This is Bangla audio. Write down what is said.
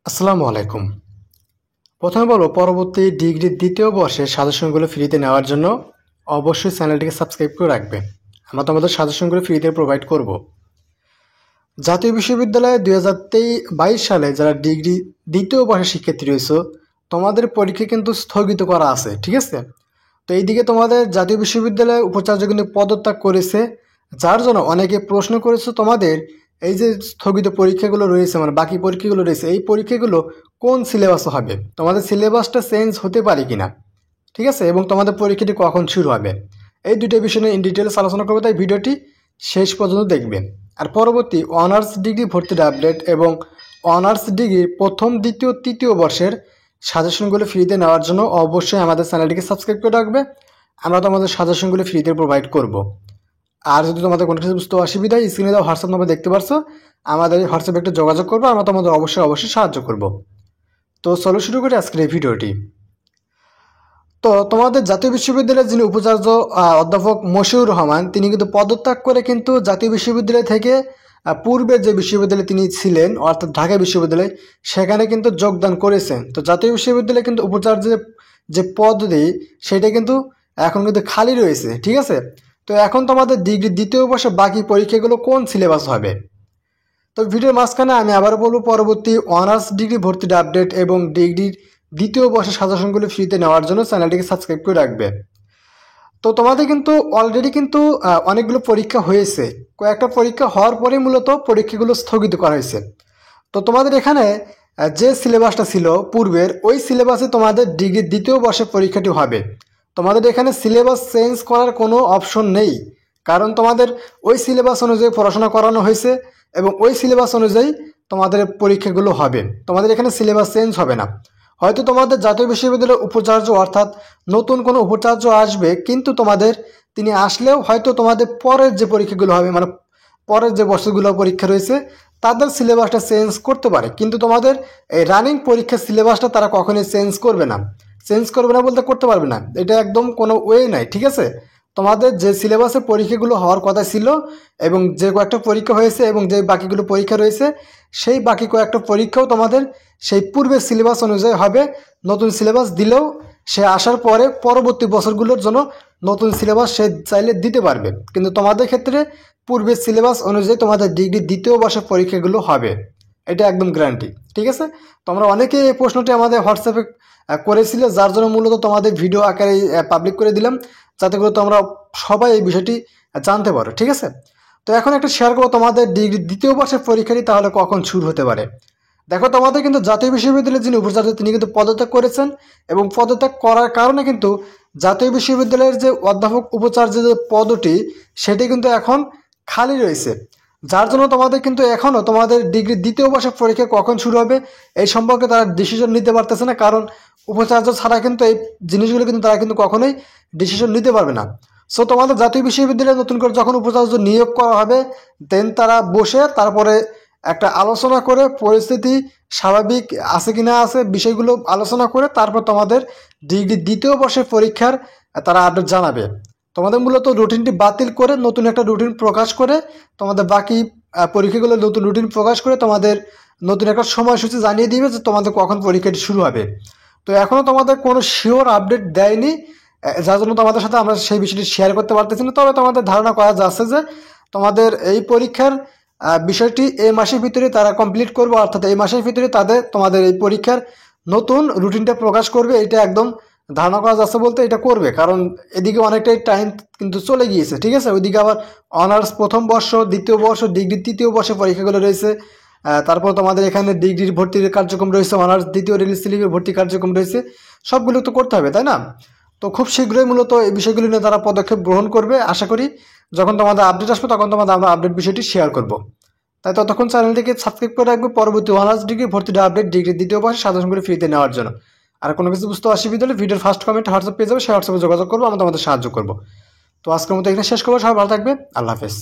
আসসালামু আলাইকুম। প্রথমে বলবো, পরবর্তী ডিগ্রির দ্বিতীয় বর্ষের সাজেশনগুলো ফ্রিতে নেওয়ার জন্য অবশ্যই চ্যানেলটিকে সাবস্ক্রাইব করে রাখবে। আমরা তোমাদের সাজেশনগুলো ফ্রিতে প্রোভাইড করব। জাতীয় বিশ্ববিদ্যালয়ে 2022 সালে যারা ডিগ্রি দ্বিতীয় বর্ষের শিক্ষার্থী রয়েছে, তোমাদের পরীক্ষা কিন্তু স্থগিত করা আছে, ঠিক আছে? তো এইদিকে তোমাদের জাতীয় বিশ্ববিদ্যালয়ে উপাচার্য কিন্তু পদত্যাগ করেছে, যার জন্য অনেকে প্রশ্ন করেছে তোমাদের এই যে স্থগিত পরীক্ষাগুলো রয়েছে, মানে বাকি পরীক্ষাগুলো রয়েছে, এই পরীক্ষাগুলো কোন সিলেবাসে হবে, তোমাদের সিলেবাসটা চেঞ্জ হতে পারে কিনা, ঠিক আছে, এবং তোমাদের পরীক্ষাটি কখন শুরু হবে, এই দুটো বিষয় নিয়ে ইন ডিটেলস আলোচনা করবো। তাই ভিডিওটি শেষ পর্যন্ত দেখবেন। আর পরবর্তী অনার্স ডিগ্রি ভর্তির আপডেট এবং অনার্স ডিগ্রির প্রথম, দ্বিতীয়, তৃতীয় বর্ষের সাজেশনগুলো ফ্রিতে নেওয়ার জন্য অবশ্যই আমাদের চ্যানেলটিকে সাবস্ক্রাইব করে রাখবে। আমরা তোমাদের সাজেশনগুলো ফ্রিতে প্রোভাইড করব। আর যদি তোমাদের কোনো কিছু বুঝতে অসুবিধা হয়, স্ক্রিনে দেওয়া হোয়াটসঅ্যাপ নাম্বার দেখতে পারছো, আমাদের এই হোয়াটসঅ্যাপে একটু যোগাযোগ করবো, আমরা তোমাদের অবশ্যই সাহায্য করব। তো চলো শুরু করি আজকের এই ভিডিওটি। তো তোমাদের জাতীয় বিশ্ববিদ্যালয়ের যিনি উপাচার্য অধ্যাপক মশিউর রহমান, তিনি কিন্তু পদত্যাগ করে কিন্তু জাতীয় বিশ্ববিদ্যালয় থেকে পূর্বের যে বিশ্ববিদ্যালয়ে তিনি ছিলেন, অর্থাৎ ঢাকা বিশ্ববিদ্যালয়, সেখানে কিন্তু যোগদান করেছেন। তো জাতীয় বিশ্ববিদ্যালয়ে কিন্তু উপাচার্যের যে পদটি, সেটা কিন্তু এখন কিন্তু খালি রয়েছে, ঠিক আছে? তো এখন তোমাদের ডিগ্রি দ্বিতীয় বর্ষে বাকি পরীক্ষাগুলো কোন সিলেবাস হবে। তো ভিডিওর মাঝখানে আমি আবারও বলবো, পরবর্তী অনার্স ডিগ্রি ভর্তির আপডেট এবং ডিগ্রির দ্বিতীয় বর্ষের সাজেশনগুলো ফ্রিতে নেওয়ার জন্য চ্যানেলটিকে সাবস্ক্রাইব করে রাখবে। তো তোমাদের কিন্তু অলরেডি কিন্তু অনেকগুলো পরীক্ষা হয়েছে, কয়েকটা পরীক্ষা হওয়ার পরে মূলত পরীক্ষাগুলো স্থগিত করা হয়েছে। তো তোমাদের এখানে যে সিলেবাসটা ছিল পূর্বের, ওই সিলেবাসে তোমাদের ডিগ্রির দ্বিতীয় বর্ষের পরীক্ষাটি হবে। তোমাদের এখানে সিলেবাস চেঞ্জ করার কোনো অপশন নেই, কারণ তোমাদের ওই সিলেবাস অনুযায়ী পড়াশোনা করানো হয়েছে এবং ওই সিলেবাস অনুযায়ী তোমাদের পরীক্ষাগুলো হবে। তোমাদের এখানে সিলেবাস চেঞ্জ হবে না। হয়তো তোমাদের জাতীয় বিশ্ববিদ্যালয়ের উপাচার্য, অর্থাৎ নতুন কোনো উপাচার্য আসবে, কিন্তু তোমাদের তিনি আসলেও হয়তো তোমাদের পরের যে পরীক্ষাগুলো হবে, মানে পরের যে বছরগুলো পরীক্ষা রয়েছে, তাদের সিলেবাসটা চেঞ্জ করতে পারে, কিন্তু তোমাদের এই রানিং পরীক্ষার সিলেবাসটা তারা কখনোই চেঞ্জ করবে না। চেঞ্জ করবে না বলতে করতে পারবে না, এটা একদম কোনো ওয়ে নাই, ঠিক আছে? তোমাদের যে সিলেবাসে পরীক্ষাগুলো হওয়ার কথা ছিল এবং যে কয়েকটা পরীক্ষা হয়েছে এবং যে বাকিগুলো পরীক্ষা রয়েছে, সেই বাকি কয়েকটা পরীক্ষাও তোমাদের সেই পূর্বের সিলেবাস অনুযায়ী হবে। নতুন সিলেবাস দিলেও সে আসার পরে পরবর্তী বছরগুলোর জন্য নতুন সিলেবাস সে চাইলে দিতে পারবে, কিন্তু তোমাদের ক্ষেত্রে পূর্বের সিলেবাস অনুযায়ী তোমাদের ডিগ্রি দ্বিতীয় বর্ষের পরীক্ষাগুলো হবে, এটা একদম গ্যারান্টি, ঠিক আছে? তোমরা অনেকে এই প্রশ্নটি আমাদের হোয়াটসঅ্যাপে করেছিলে, যার জন্য মূলত তোমাদের ভিডিও আকারে পাবলিক করে দিলাম, যাতে করে তোমরা সবাই এই বিষয়টি জানতে পারো, ঠিক আছে? তো এখন একটা শেয়ার করবো তোমাদের ডিগ্রি দ্বিতীয় বর্ষের পরীক্ষাটি তাহলে কখন শুরু হতে পারে। দেখো, তোমাদের কিন্তু জাতীয় বিশ্ববিদ্যালয়ের যিনি উপাচার্য, তিনি কিন্তু পদত্যাগ করেছেন এবং পদত্যাগ করার কারণে কিন্তু জাতীয় বিশ্ববিদ্যালয়ের যে অধ্যাপক উপাচার্যের যে পদটি, সেটি কিন্তু এখন খালি রয়েছে, যার জন্য তোমাদের কিন্তু এখনও তোমাদের ডিগ্রি দ্বিতীয় বর্ষের পরীক্ষা কখন শুরু হবে এই সম্পর্কে তারা ডিসিশন নিতে পারতেছে না, কারণ উপাচার্য ছাড়া কিন্তু এই জিনিসগুলো কিন্তু তারা কিন্তু কখনোই ডিসিশন নিতে পারবে না। সো তোমাদের জাতীয় বিশ্ববিদ্যালয়ে নতুন করে যখন উপাচার্য নিয়োগ করা হবে, দেন তারা বসে তারপরে একটা আলোচনা করে পরিস্থিতি স্বাভাবিক আছে কি না আছে বিষয়গুলো আলোচনা করে তারপর তোমাদের ডিগ্রি দ্বিতীয় বর্ষের পরীক্ষার তারা আপডেট জানাবে। তোমাদের মূলত রুটিনটি বাতিল করে নতুন একটা রুটিন প্রকাশ করে, তোমাদের বাকি পরীক্ষাগুলো নতুন রুটিন প্রকাশ করে তোমাদের নতুন একটা সময়সূচি জানিয়ে দিবে যে তোমাদের কখন পরীক্ষাটি শুরু হবে। তো এখনও তোমাদের কোনো শিওর আপডেট দেয়নি, যার জন্য তোমাদের সাথে আমরা সেই বিষয়টি শেয়ার করতে পারতেছি না। তবে তোমাদের ধারণা করা যাচ্ছে যে তোমাদের এই পরীক্ষার বিষয়টি এই মাসের ভিতরে তারা কমপ্লিট করবে, অর্থাৎ এই মাসের ভিতরে তোমাদের এই পরীক্ষার নতুন রুটিনটা প্রকাশ করবে, এটা একদম ধারণা করা যাচ্ছে, বলতে এটা করবে, কারণ এদিকে অনেকটাই টাইম কিন্তু চলে গিয়েছে, ঠিক আছে? ওইদিকে আবার অনার্স প্রথম বর্ষ, দ্বিতীয় বর্ষ, ডিগ্রি তৃতীয় বর্ষের পরীক্ষাগুলো রয়েছে, তারপর তোমাদের এখানে ডিগ্রির ভর্তির কার্যক্রম রয়েছে, অনার্স দ্বিতীয় রিলিজ স্লিপের ভর্তি কার্যক্রম রয়েছে, সবগুলো তো করতে হবে, তাই না? তো খুব শীঘ্রই মূলত এই বিষয়গুলি নিয়ে তারা পদক্ষেপ গ্রহণ করবে, আশা করি যখন তোমাদের আপডেট আসবে তখন তোমাদের আমরা আপডেট বিষয়টি শেয়ার করব। তাই ততক্ষণ চ্যানেলটিকে সাবস্ক্রাইব করে রাখবে পরবর্তী অনার্স ডিগ্রি ভর্তির আপডেট, ডিগ্রি দ্বিতীয় বর্ষে সাজেশনগুলি ফ্রিতে নেওয়ার জন্য। আর কোনো কিছু বুঝতে অসুবিধা হলে ভিডিওর ফার্স্ট কমেন্ট হোয়াটসঅ্যাপ পেয়ে যাবে, সেই হোয়াটসঅ্যাপে যোগাযোগ করবো, আমরা তোমাদের সাহায্য করবো। তো আজকের মতো এখানে শেষ করবো। সবাই ভালো থাকবে, আল্লাহ হাফেজ।